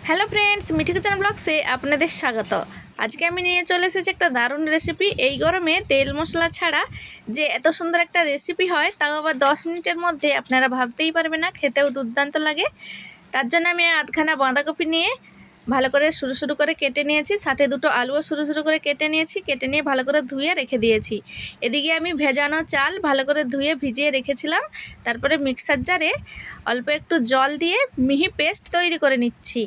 Hello friends, Mithi kitchen ব্লগসে আপনাদের স্বাগত। আজকে আমি নিয়ে চলে এসেছি একটা দারুণ রেসিপি। এই গরমে তেল মশলা ছাড়া যে এত সুন্দর একটা রেসিপি হয়, তাও আবার 10 মিনিটের মধ্যে, আপনারা ভাবতেই পারবেন না, খেতেও দুর্দান্ত লাগে। তার জন্য আমি আধখানা বাঁধাকপি নিয়ে ভালো করে সরু সরু করে কেটে নিয়েছি, সাথে দুটো আলুও সরু সরু করে কেটে নিয়েছি। কেটে নিয়ে ভালো করে ধুয়ে রেখে দিয়েছি। এদিকে আমি ভেজানো চাল ভালো করে ধুয়ে ভিজিয়ে রেখেছিলাম। তারপরে মিক্সার জারে অল্প একটু জল দিয়ে মিহি পেস্ট তৈরি করে নিচ্ছি।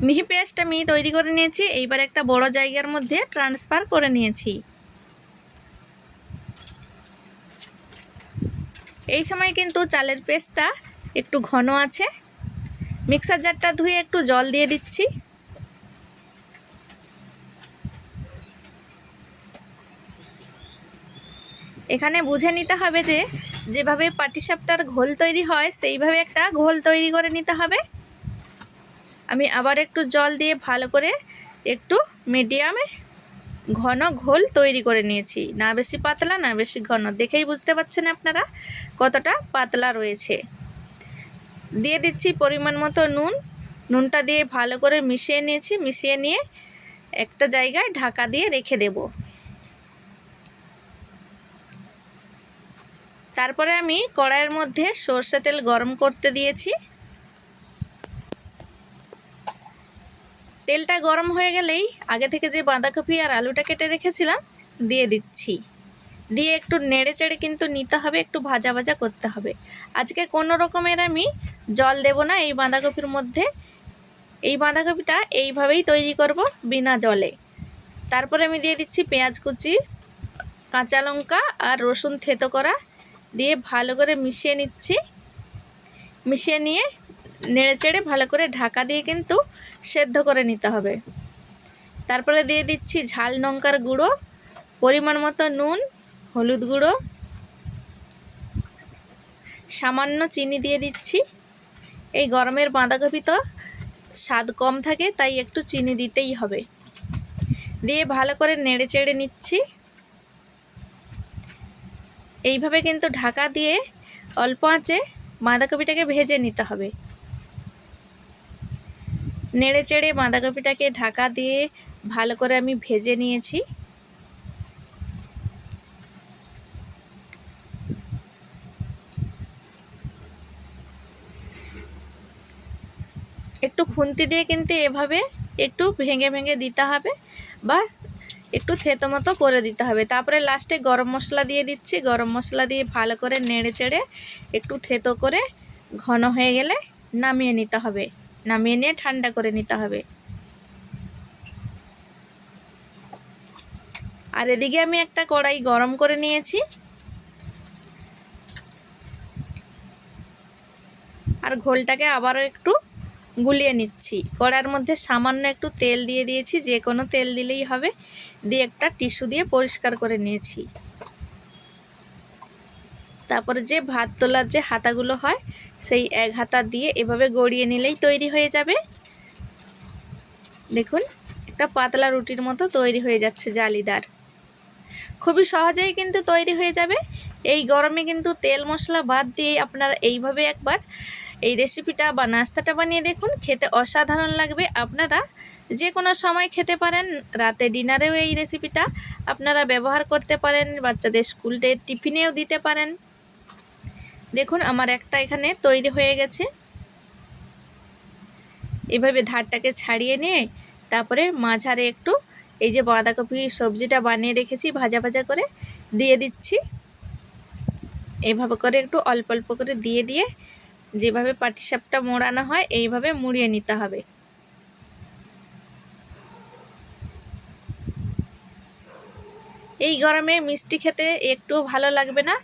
মিহি পেস্ট আমি তৈরি করে নিয়েছি। এইবার একটা বড় জায়গার মধ্যে ট্রান্সফার করে নিয়েছি। এই সময় কিন্তু চালের পেস্টটা একটু ঘন আছে। মিক্সার জারটা ধুয়ে একটু জল দিয়ে দিচ্ছি। এখানে বুঝে নিতে হবে যে যেভাবে পাটিসাপটার ঘোল তৈরি হয় সেইভাবে একটা ঘোল তৈরি করে নিতে হবে। আমি আবার একটু জল দিয়ে ভালো করে একটু মিডিয়ামে ঘন ঘোল তৈরি করে নিয়েছি। না বেশি পাতলা না বেশি ঘন, দেখেই বুঝতে পারছেন আপনারা কতটা পাতলা রয়েছে। দিয়ে দিচ্ছি পরিমাণ মতো নুন। নুনটা দিয়ে ভালো করে মিশিয়ে নিয়েছি। মিশিয়ে নিয়ে একটা জায়গায় ঢাকা দিয়ে রেখে দেব। তারপরে আমি কড়াইয়ের মধ্যে সরষে তেল গরম করতে দিয়েছি। তেলটা গরম হয়ে গেলেই আগে থেকে যে বাঁধাকপি আর আলুটা কেটে রেখেছিলাম দিয়ে দিচ্ছি। দিয়ে একটু নেড়ে চেড়ে কিন্তু নিতে হবে, একটু ভাজা ভাজা করতে হবে। আজকে কোনো রকমের আমি জল দেব না এই বাঁধাকপির মধ্যে। এই বাঁধাকপিটা এইভাবেই তৈরি করব বিনা জলে। তারপরে আমি দিয়ে দিচ্ছি পেঁয়াজ কুচি, কাঁচা লঙ্কা আর রসুন থেতো করা, দিয়ে ভালো করে মিশিয়ে নিচ্ছি। মিশিয়ে নিয়ে নেড়ে চেড়ে ভালো করে ঢাকা দিয়ে কিন্তু সেদ্ধ করে নিতে হবে। তারপরে দিয়ে দিচ্ছি ঝাল লঙ্কার গুঁড়ো, পরিমাণ মতো নুন, হলুদ গুঁড়ো, সামান্য চিনি দিয়ে দিচ্ছি। এই গরমের বাঁধাকপি তো স্বাদ কম থাকে, তাই একটু চিনি দিতেই হবে। দিয়ে ভালো করে নেড়ে চেড়ে নিচ্ছি। এইভাবে কিন্তু ঢাকা দিয়ে অল্প আঁচে বাঁধাকপিটাকে ভেজে নিতে হবে। নেড়ে চেড়ে বাঁধাকপিটাকে ঢাকা দিয়ে ভালো করে আমি ভেজে নিয়েছি। একটু খুন্তি দিয়ে কিন্তু এভাবে একটু ভেঙে ভেঙে দিতে হবে বা একটু থেতো মতো করে দিতে হবে। তারপরে লাস্টে গরম মশলা দিয়ে দিচ্ছি। গরম মশলা দিয়ে ভালো করে নেড়ে চেড়ে একটু থেতো করে ঘন হয়ে গেলে নামিয়ে নিতে হবে। নামিয়ে নিয়ে ঠান্ডা করে নিতে হবে। আর এদিকে আমি একটা কড়াই গরম করে নিয়েছি। আর ঘোলটাকে আবারও একটু গুলিয়ে নিচ্ছি। কড়াইয়ের মধ্যে সামান্য একটু তেল দিয়ে দিয়েছি, যে কোনো তেল দিলেই হবে। দিয়ে একটা টিস্যু দিয়ে পরিষ্কার করে নিয়েছি। তারপরে যে ভাত তোলার যে হাতাগুলো হয় সেই এক হাতা দিয়ে এভাবে গড়িয়ে নিলেই তৈরি হয়ে যাবে। দেখুন, একটা পাতলা রুটির মতো তৈরি হয়ে যাচ্ছে, জালিদার। খুবই সহজেই কিন্তু তৈরি হয়ে যাবে। এই গরমে কিন্তু তেল মশলা বাদ দিয়ে আপনারা এইভাবে একবার এই রেসিপিটা বা নাস্তাটা বানিয়ে দেখুন, খেতে অসাধারণ লাগবে। আপনারা যে কোনো সময় খেতে পারেন। রাতে ডিনারেও এই রেসিপিটা আপনারা ব্যবহার করতে পারেন, বাচ্চাদের স্কুলে টিফিনেও দিতে পারেন। দেখুন আমার একটা এখানে তৈরি হয়ে গেছে। এভাবে ধারটাকে ছাড়িয়ে নিয়ে তারপরে মাঝারে একটু এই যে বাঁধাকপি সবজিটা বানিয়ে রেখেছি ভাজা ভাজা করে দিয়ে দিচ্ছি। এভাবে করে একটু অল্প অল্প করে দিয়ে দিয়ে যেভাবে পাটিসাপটা মোড়ানো হয় এইভাবে মুড়িয়ে নিতে হবে। এই গরমে মিষ্টি খেতে একটুও ভালো লাগবে না।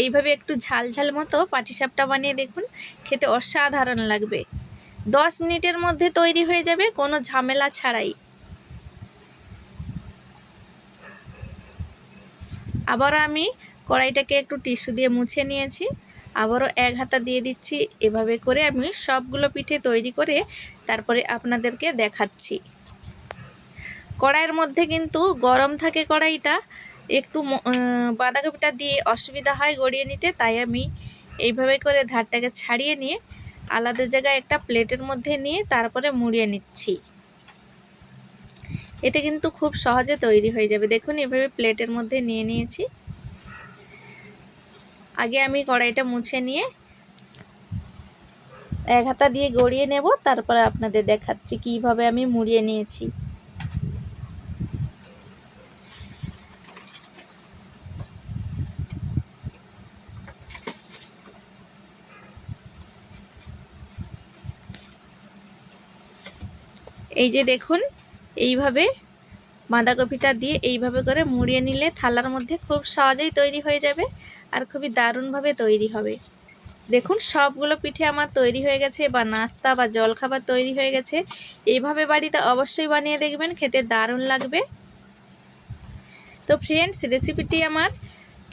এইভাবে একটু ঝাল ঝাল মতো পাটিসাপটা বানিয়ে দেখুন, খেতে অসাধারণ লাগবে। 10 মিনিটের মধ্যে তৈরি হয়ে যাবে, কোনো ঝামেলা ছাড়াই। আবারও আমি কড়াইটাকে একটু টিস্যু দিয়ে মুছে নিয়েছি। আবারও এক হাতা দিয়ে দিচ্ছি। এভাবে করে আমি সবগুলো পিঠে তৈরি করে তারপরে আপনাদেরকে দেখাচ্ছি। কড়াইয়ের মধ্যে কিন্তু গরম থাকে কড়াইটা, একটু বাঁধাকপিটা দিয়ে অসুবিধা হয় গড়িয়ে নিতে, তাই আমি এইভাবে করে ধারটাকে ছাড়িয়ে নিয়ে আলাদা জায়গায় একটা প্লেটের মধ্যে নিয়ে তারপরে মুড়িয়ে নিচ্ছি। এতে কিন্তু খুব সহজে তৈরি হয়ে যাবে। দেখুন এভাবে প্লেটের মধ্যে নিয়ে নিয়েছি। আগে আমি কড়াইটা মুছে নিয়ে এক হাতা দিয়ে গড়িয়ে নেব, তারপরে আপনাদের দেখাচ্ছি কিভাবে আমি মুড়িয়ে নিয়েছি। এই যে দেখুন এইভাবে বাঁধাকপিটা দিয়ে এইভাবে করে মুড়িয়ে নিলে থালার মধ্যে খুব সহজেই তৈরি হয়ে যাবে আর খুবই দারুণভাবে তৈরি হবে। দেখুন সবগুলো পিঠে আমার তৈরি হয়ে গেছে, বা নাস্তা বা জলখাবার তৈরি হয়ে গেছে। এইভাবে বাড়িতে অবশ্যই বানিয়ে দেখবেন, খেতে দারুণ লাগবে। তো ফ্রেন্ডস, রেসিপিটি আমার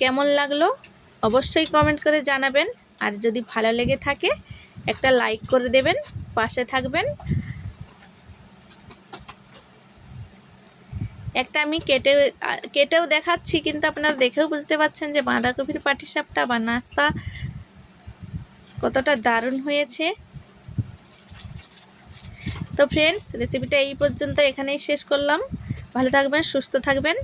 কেমন লাগলো অবশ্যই কমেন্ট করে জানাবেন। আর যদি ভালো লেগে থাকে একটা লাইক করে দেবেন, পাশে থাকবেন। একটা আমি কেটেও দেখাচ্ছি, কিন্তু আপনারা দেখেও বুঝতে পারছেন যে বাঁধাকপির পাটিসাপটা বা নাস্তা কতটা দারুণ হয়েছে। তো ফ্রেন্ডস, রেসিপিটা এই পর্যন্ত এখানেই শেষ করলাম। ভালো থাকবেন, সুস্থ থাকবেন।